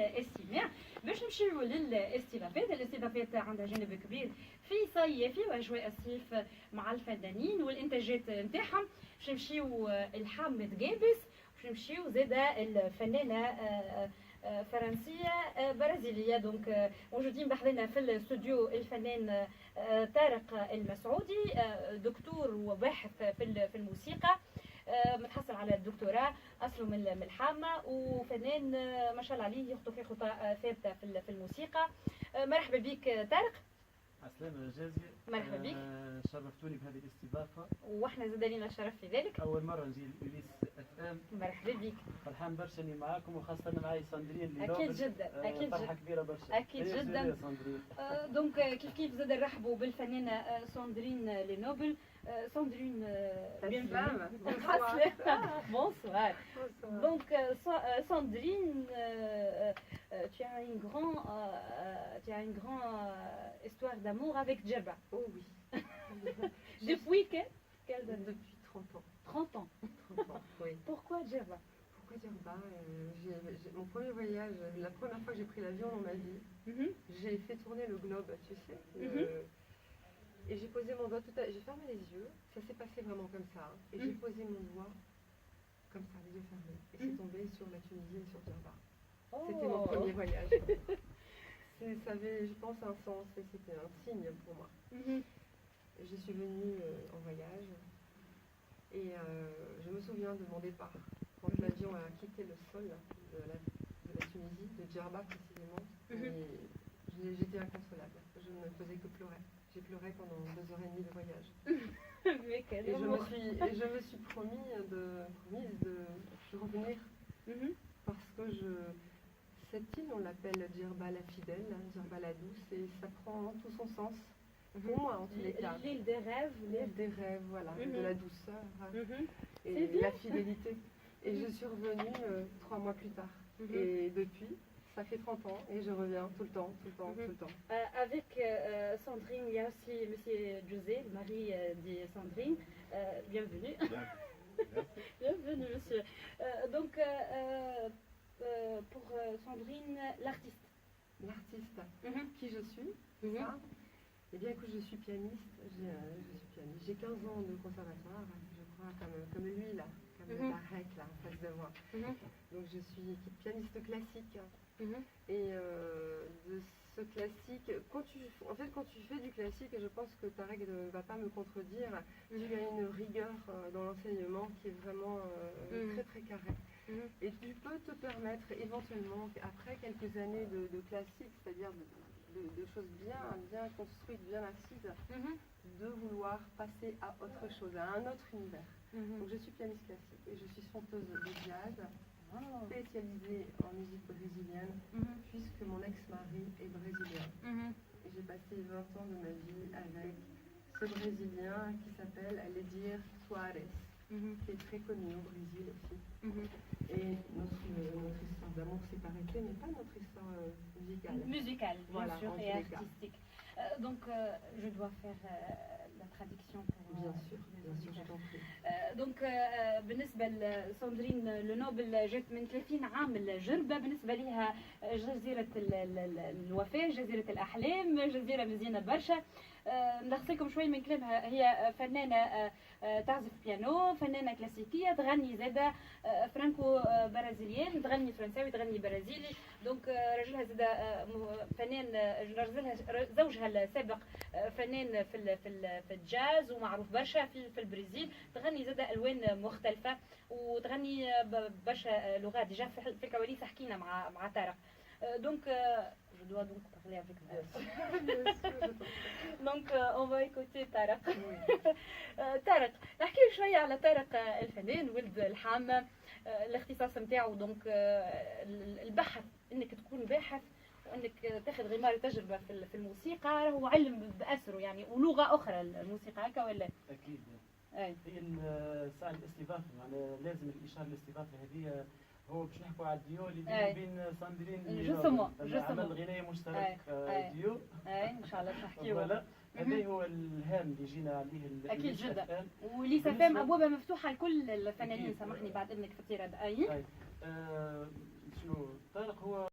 الاستماع باش نمشيو للاستضافات. الاستضافات عندها جانب كبير في صيفي واجواء الصيف مع الفنانين والانتاجات نتاعهم. باش نمشيو الحامد جابس، باش نمشيو زاده الفنانه فرنسيه برازيليه. دونك موجودين بحذنا في الاستوديو الفنان طارق المسعودي، دكتور وباحث في الموسيقى، متحصل على الدكتوراه، اصله من الحامه، وفنان ما شاء الله عليه يخطو في خطى ثابته في الموسيقى. مرحبا بك طارق. عسلامة جازي. مرحبا بك. شرفتوني بهذه الاستضافة. واحنا زاد لينا الشرف في ذلك. أول مرة نجي لإليس اف ام. مرحبا بك. فرحان برشا اني معاكم، وخاصة معي ساندرين اللي أكيد جدا. أكيد جدا. فرحة كبيرة برشا. أكيد جدا. دونك كيف زاد نرحبوا بالفنانة ساندرين لنوبل. Sandrine, bienvenue. Bonsoir. Donc, Sandrine, tu as une grande histoire d'amour avec Djerba. Oh oui. Depuis quelle date? Depuis 30 ans. 30 ans. 30 ans, oui. Pourquoi Djerba? Pourquoi Djerba? Mon premier voyage, la première fois que j'ai pris l'avion dans ma vie, j'ai fait tourner le globe, tu sais. Et j'ai posé mon doigt j'ai fermé les yeux, ça s'est passé vraiment comme ça. Et j'ai posé mon doigt comme ça, les yeux fermés. Et c'est tombé sur la Tunisie et sur Djerba. Oh. C'était mon premier voyage. Ça avait, je pense, un sens et c'était un signe pour moi. Je suis venue en voyage et je me souviens de mon départ. Quand l'avion a quitté le sol de la Tunisie, de Djerba précisément, et j'étais inconsolable. Je ne faisais que pleurer. J'ai pleuré pendant 2h30 de voyage. Et je me suis promise de revenir parce que cette île, on l'appelle Djerba la fidèle, Djerba la douce, et ça prend tout son sens. Pour moi, en tous les cas. L'île des rêves. L'île des rêves, voilà, de la douceur et la fidélité. Et je suis revenue 3 mois plus tard. Et depuis, ça fait 30 ans et je reviens tout le temps. Avec Sandrine, il y a aussi monsieur José, le mari de Sandrine. Bienvenue. Bienvenue, monsieur. Donc, pour Sandrine, l'artiste. L'artiste. Qui je suis, ça. Eh bien, écoute, je suis pianiste. J'ai 15 ans de conservatoire, je crois, comme lui, là. Comme Tarek, là, en face de moi. Donc, je suis pianiste classique. Et de ce classique, quand tu fais du classique, et je pense que Tarek ne va pas me contredire, tu as une rigueur dans l'enseignement qui est vraiment très très carrée. Et tu peux te permettre éventuellement, après quelques années de classique, c'est-à-dire de choses bien construites, bien assises, de vouloir passer à autre chose, à un autre univers. Donc je suis pianiste classique et je suis chanteuse de jazz, spécialisée en musique brésilienne, puisque mon ex-mari est brésilien. Et j'ai passé 20 ans de ma vie avec ce Brésilien qui s'appelle Ledir Soares, qui est très connu au Brésil aussi. Et notre histoire d'amour s'est arrêtée, mais pas notre histoire musicale. Musicale, bien voilà, sûr, et artistique. Donc, je dois faire la traduction pour... Bien sûr, je t'en prie. دونك بالنسبه لساندرين لنوبل جات من 30 عام الجربه. بالنسبه ليها جزيره الوفاه، جزيره الاحلام، جزيره مزيانه برشا. نلخص لكم شوي من كلامها. هي فنانه تعزف بيانو، فنانه كلاسيكيه، تغني زاده فرانكو برازيليان، تغني فرنساوي، تغني برازيلي. دونك راجلها زاده فنان، زوجها السابق فنان في الجاز ومعروف برشا في البرازيل. تغني زاده الوان مختلفه وتغني برشا لغات. ديجا في الكواليس حكينا مع طارق. دونك je dois donc parler avec vous. Donc on va écouter طارق. طارق، نحكي شويه على طارق الفنان ولد الحامه. الاختصاص نتاعو دونك البحث، انك تكون باحث وانك تاخذ غمار تجربه في الموسيقى. هو علم باسره يعني، ولغه اخرى الموسيقى، هكا ولا؟ اكيد. هي ساعه الاستضافه، يعني لازم الاشاره الاستضافه هذه. هو باش نحكوا على الديو اللي بين ساندرين جوستومون عمل غنائي مشترك ديو. ان شاء الله نحكيو. هذا هو الهام اللي جينا عليه. اكيد جدا. وليس فام ابوابها مفتوحه لكل الفنانين. سامحني بعد اذنك في التيراد. شنو طارق هو